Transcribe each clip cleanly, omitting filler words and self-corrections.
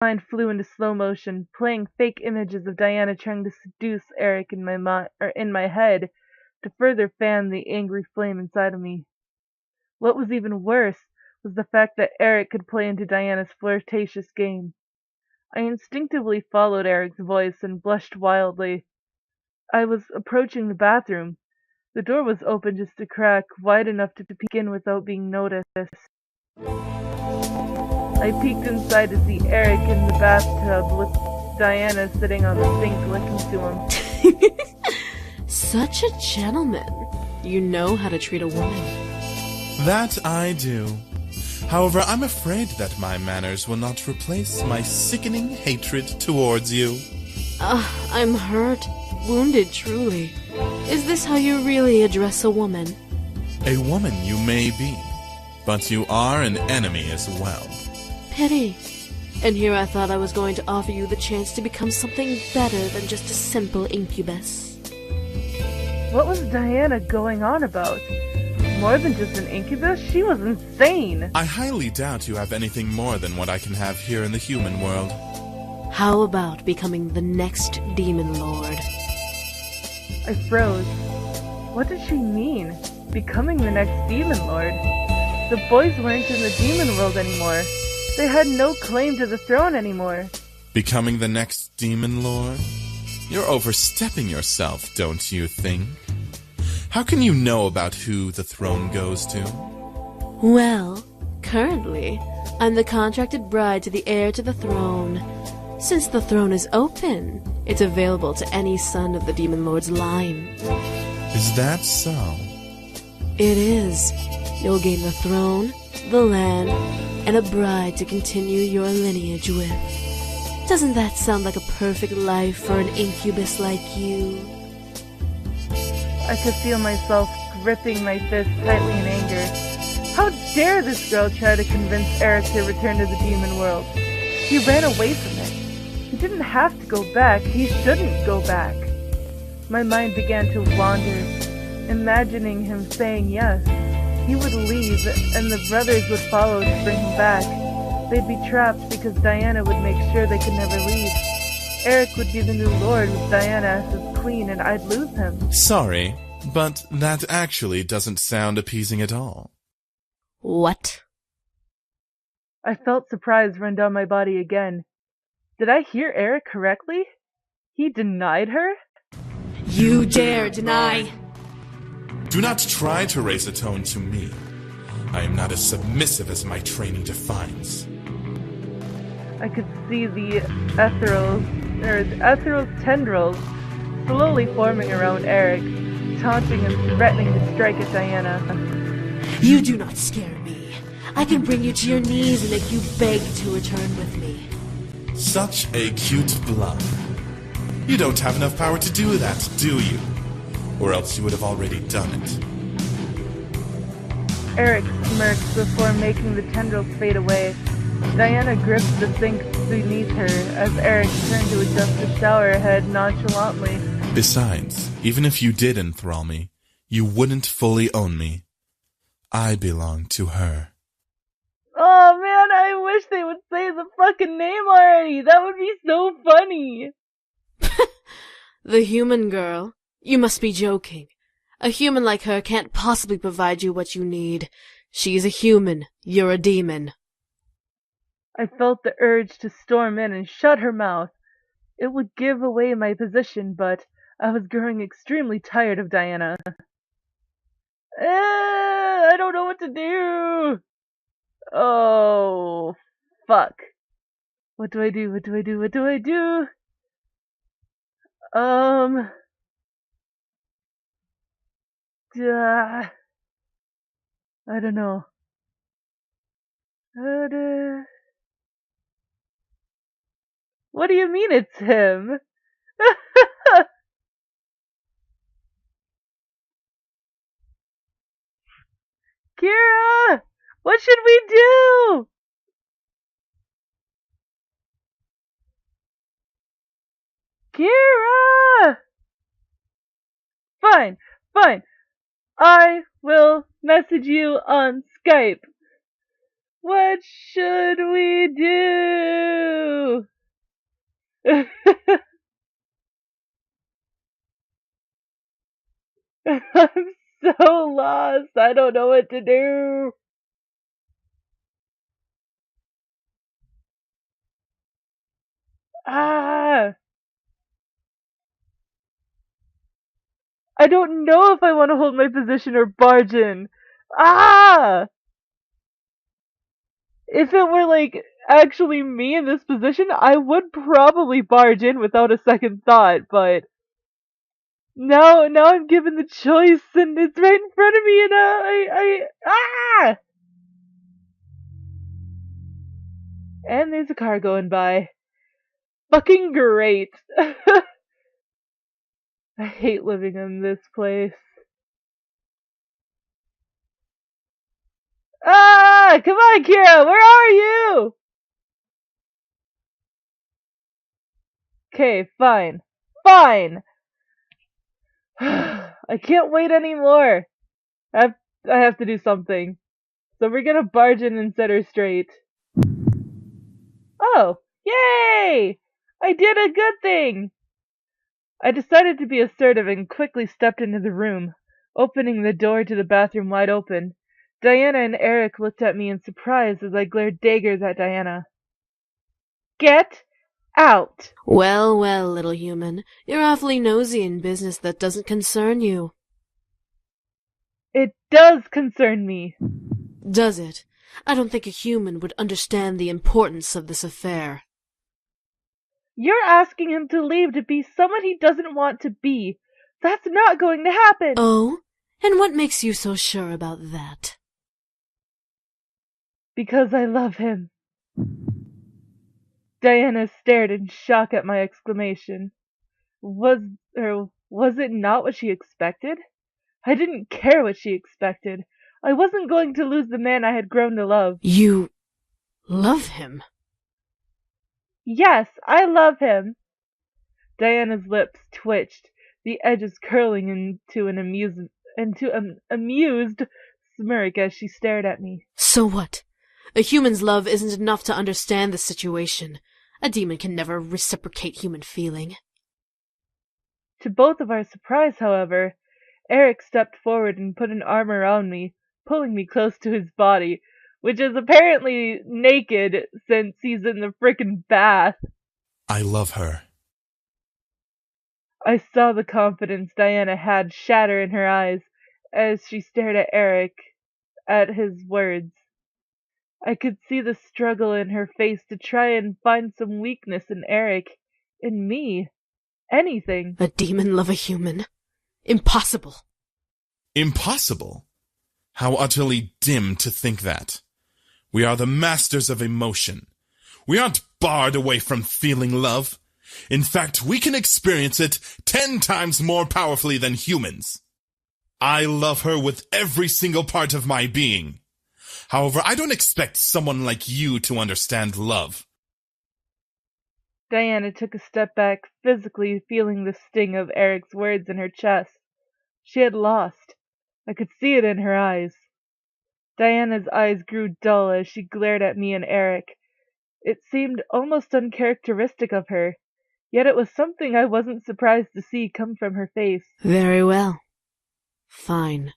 mind flew into slow motion, playing fake images of Diana trying to seduce Erik in my head to further fan the angry flame inside of me. What was even worse was the fact that Erik could play into Diana's flirtatious game. I instinctively followed Erik's voice and blushed wildly. I was approaching the bathroom. The door was open just a crack, wide enough to peek in without being noticed. I peeked inside to see Erik in the bathtub with Diana sitting on the sink licking to him. Such a gentleman. You know how to treat a woman. That I do. However, I'm afraid that my manners will not replace my sickening hatred towards you. I'm hurt, wounded truly. Is this how you really address a woman? A woman you may be, but you are an enemy as well. Pity. And here I thought I was going to offer you the chance to become something better than just a simple incubus. What was Diana going on about? More than just an incubus? She was insane! I highly doubt you have anything more than what I can have here in the human world. How about becoming the next demon lord? I froze. What did she mean? Becoming the next demon lord? The boys weren't in the demon world anymore. They had no claim to the throne anymore. Becoming the next demon lord? You're overstepping yourself, don't you think? How can you know about who the throne goes to? Well, currently, I'm the contracted bride to the heir to the throne. Since the throne is open, it's available to any son of the Demon Lord's line. Is that so? It is. You'll gain the throne, the land, and a bride to continue your lineage with. Doesn't that sound like a perfect life for an incubus like you? I could feel myself gripping my fist tightly in anger. How dare this girl try to convince Erik to return to the demon world? He ran away from it. He didn't have to go back. He shouldn't go back. My mind began to wander, imagining him saying yes. He would leave, and the brothers would follow to bring him back. They'd be trapped because Diana would make sure they could never leave. Erik would be the new lord with Diana as his queen, and I'd lose him. Sorry, but that actually doesn't sound appeasing at all. What? I felt surprise run down my body again. Did I hear Erik correctly? He denied her? You dare deny! Do not try to raise a tone to me. I am not as submissive as my training defines. I could see the ethereal tendrils slowly forming around Erik, taunting and threatening to strike at Diana. You do not scare me. I can bring you to your knees and make you beg to return with me. Such a cute bluff. You don't have enough power to do that, do you? Or else you would have already done it. Erik smirked before making the tendrils fade away. Diana gripped the sink beneath her as Erik turned to adjust the shower head nonchalantly. Besides, even if you did enthrall me, you wouldn't fully own me. I belong to her. Oh man, I wish they would say the fucking name already. That would be so funny. The human girl? You must be joking. A human like her can't possibly provide you what you need. She's a human. You're a demon. I felt the urge to storm in and shut her mouth. It would give away my position, but I was growing extremely tired of Diana. I don't know what to do. Oh, fuck. What do I do? What do I do? What do I do? I don't know. What do you mean it's him? Kira! What should we do? Kira! Fine, fine. I will message you on Skype. What should we do? I'm so lost. I don't know what to do. Ah, I don't know if I want to hold my position or barge in. Ah, if it were like actually me in this position, I would probably barge in without a second thought, but now I'm given the choice and it's right in front of me and ah! And there's a car going by. Fucking great. I hate living in this place. Ah! Come on, Kira! Where are you? Okay, fine. Fine! I can't wait anymore. I have to do something. So we're gonna barge in and set her straight. Oh! Yay! I did a good thing! I decided to be assertive and quickly stepped into the room, opening the door to the bathroom wide open. Diana and Erik looked at me in surprise as I glared daggers at Diana. Get out! Well, well, little human, you're awfully nosy in business that doesn't concern you. It does concern me. Does it? I don't think a human would understand the importance of this affair. You're asking him to leave to be someone he doesn't want to be. That's not going to happen. Oh? And what makes you so sure about that? Because I love him. Diana stared in shock at my exclamation. Was it not what she expected? I didn't care what she expected. I wasn't going to lose the man I had grown to love. You love him? Yes, I love him. Diana's lips twitched, the edges curling into an amused smirk as she stared at me. So what? A human's love isn't enough to understand the situation. A demon can never reciprocate human feeling. To both of our surprise, however, Erik stepped forward and put an arm around me, pulling me close to his body, which is apparently naked since he's in the frickin' bath. I love her. I saw the confidence Diana had shatter in her eyes as she stared at Erik at his words. I could see the struggle in her face to try and find some weakness in Erik, in me, anything. A demon love a human? Impossible. Impossible? How utterly dim to think that. We are the masters of emotion. We aren't barred away from feeling love. In fact, we can experience it 10 times more powerfully than humans. I love her with every single part of my being. However, I don't expect someone like you to understand love. Diana took a step back, physically feeling the sting of Erik's words in her chest. She had lost. I could see it in her eyes. Diana's eyes grew dull as she glared at me and Erik. It seemed almost uncharacteristic of her, yet it was something I wasn't surprised to see come from her face. Very well. Fine.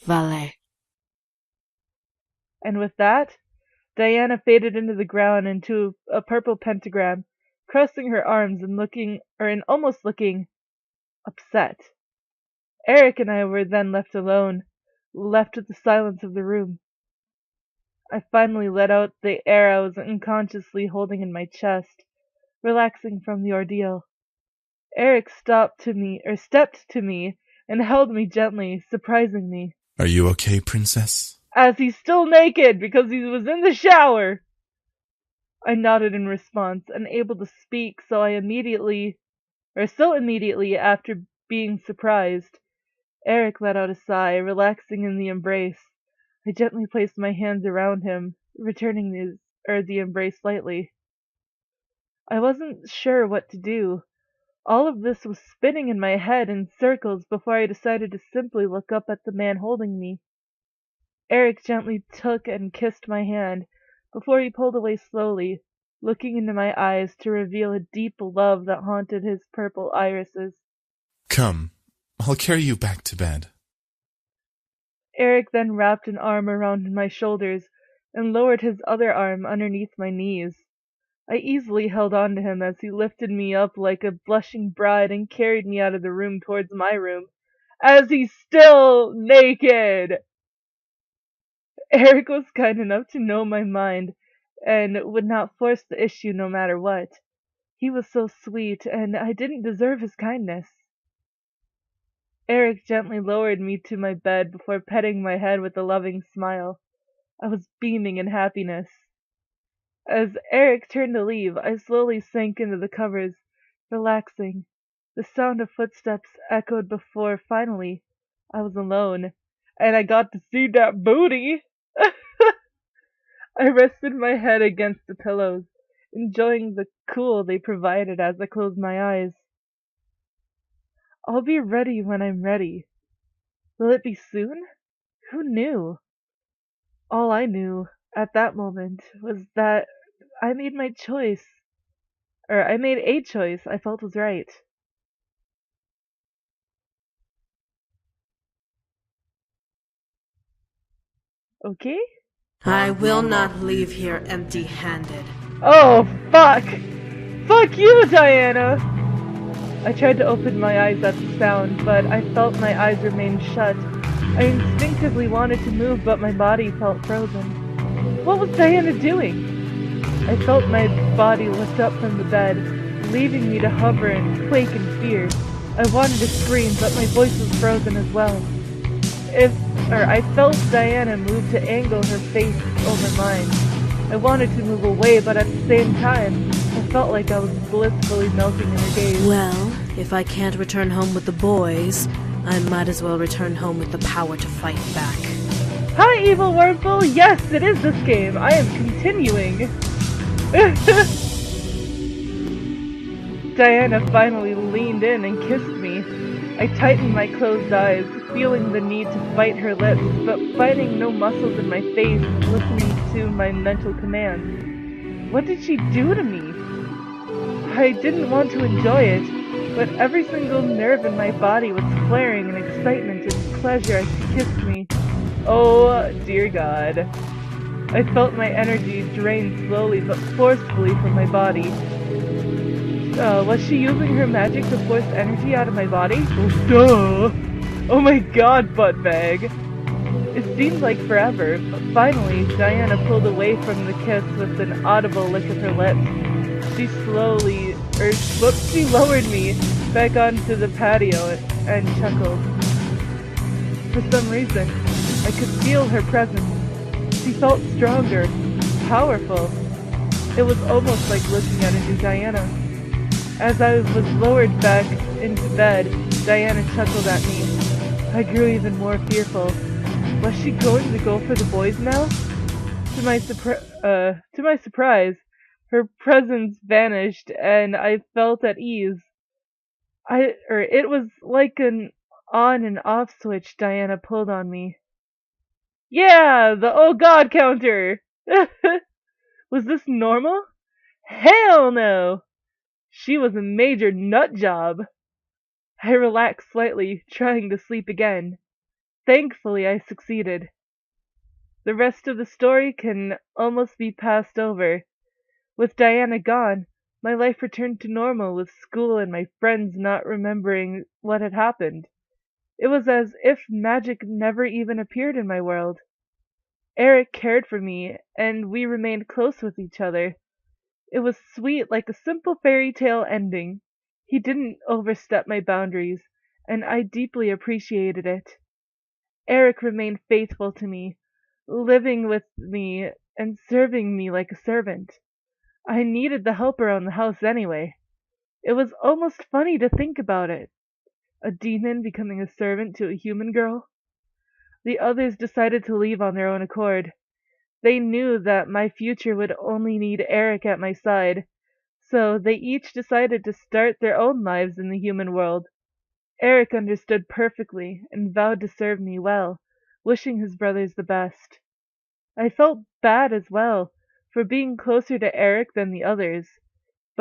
Valet. And with that, Diana faded into the ground into a purple pentagram, crossing her arms and almost looking upset. Erik and I were then left alone, left with the silence of the room. I finally let out the air I was unconsciously holding in my chest, relaxing from the ordeal. Erik stepped to me and held me gently, surprising me. Are you okay, princess? As he's still naked because he was in the shower. I nodded in response, unable to speak, so immediately after being surprised, Erik let out a sigh, relaxing in the embrace. I gently placed my hands around him, returning the embrace lightly. I wasn't sure what to do. All of this was spinning in my head in circles before I decided to simply look up at the man holding me. Erik gently took and kissed my hand before he pulled away slowly, looking into my eyes to reveal a deep love that haunted his purple irises. Come, I'll carry you back to bed. Erik then wrapped an arm around my shoulders and lowered his other arm underneath my knees. I easily held on to him as he lifted me up like a blushing bride and carried me out of the room towards my room, as he's still naked. Erik was kind enough to know my mind and would not force the issue no matter what. He was so sweet, and I didn't deserve his kindness. Erik gently lowered me to my bed before petting my head with a loving smile. I was beaming in happiness. As Erik turned to leave, I slowly sank into the covers, relaxing. The sound of footsteps echoed before, finally, I was alone, and I got to see that booty! I rested my head against the pillows, enjoying the cool they provided as I closed my eyes. I'll be ready when I'm ready. Will it be soon? Who knew? All I knew at that moment was that I made my choice, or I made a choice I felt was right. Okay? I will not leave here empty-handed. Oh, fuck! Fuck you, Diana! I tried to open my eyes at the sound, but I felt my eyes remain shut. I instinctively wanted to move, but my body felt frozen. What was Diana doing? I felt my body lift up from the bed, leaving me to hover and quake in fear. I wanted to scream, but my voice was frozen as well. I felt Diana move to angle her face over mine. I wanted to move away, but at the same time, I felt like I was blissfully melting in her gaze. Well, if I can't return home with the boys, I might as well return home with the power to fight back. Hi, evil wormful! Yes, it is this game. I am continuing. Diana finally leaned in and kissed me. I tightened my closed eyes, feeling the need to bite her lips, but finding no muscles in my face, listening to my mental commands. What did she do to me? I didn't want to enjoy it, but every single nerve in my body was flaring in excitement and pleasure as she kissed me. Oh, dear God. I felt my energy drain slowly but forcefully from my body. Was she using her magic to force energy out of my body? Oh, duh! Oh my God, buttbag! It seemed like forever, but finally, Diana pulled away from the kiss with an audible lick of her lips. She she lowered me back onto the patio and chuckled. For some reason, I could feel her presence. She felt stronger, powerful. It was almost like looking at a new Diana. As I was lowered back into bed, Diana chuckled at me. I grew even more fearful. Was she going to go for the boys now? To my surprise, her presence vanished, and I felt at ease. It was like an on and off switch Diana pulled on me. Yeah, the oh God counter! Was this normal? Hell no! She was a major nut job. I relaxed slightly, trying to sleep again. Thankfully, I succeeded. The rest of the story can almost be passed over. With Diana gone, my life returned to normal, with school and my friends not remembering what had happened. It was as if magic never even appeared in my world. Erik cared for me, and we remained close with each other. It was sweet, like a simple fairy tale ending. He didn't overstep my boundaries, and I deeply appreciated it. Erik remained faithful to me, living with me and serving me like a servant. I needed the help around the house anyway. It was almost funny to think about it. A demon becoming a servant to a human girl. The others decided to leave on their own accord. They knew that my future would only need Erik at my side, so they each decided to start their own lives in the human world. Erik understood perfectly and vowed to serve me well, wishing his brothers the best. I felt bad as well, for being closer to Erik than the others.